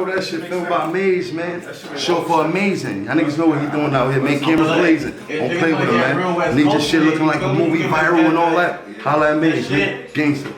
know that shit filmed by Maze, man. Short for amazing. Y'all niggas know what he doing out here, man. Cameras blazing. Don't play with him, man. Need your shit looking like a movie viral and all that. Holla at Maze, man. Gangster.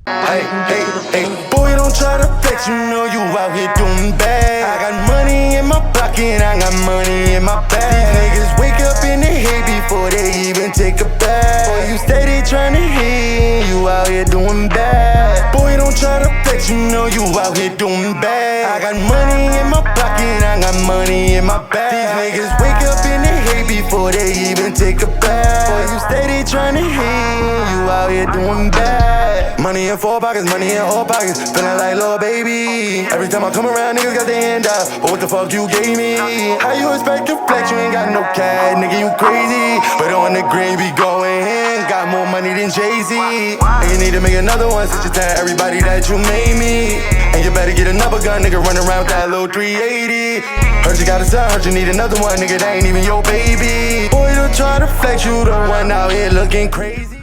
Hey, hey, hey, boy, don't try to flex, you know you out here doing bad. I got money in my pocket, I got money in my bag. These niggas wake up in the head before they even take a bath. Boy, you steady trying to hit, you out here doing bad. Boy, don't try to flex, you know you out here doing bad. I got money in my pocket, I got money in my bag. These niggas wake up in the head before they even take a bath. Boy, you steady trying to hit, you out here doing bad. Money in 4 pockets, money in all pockets, feeling like little baby. Every time I come around, niggas got their hand out. But what the fuck you gave me? How you expect to flex? You ain't got no cash, nigga, you crazy. But on the green, be going in. Got more money than Jay-Z. And you need to make another one, since you tell everybody that you made me. And you better get another gun, nigga, run around with that little 380. Heard you got a son, heard you need another one, nigga, that ain't even your baby. Boy, don't try to flex, you the one out here looking crazy.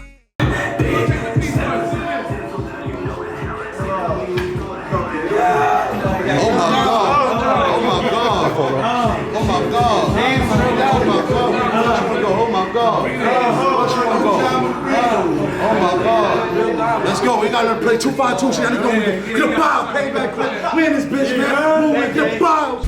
Let's go. We gotta play 2-5-2. Shit, I need to go. Get a bow. Payback. We in this bitch, man. Move. Get a bow.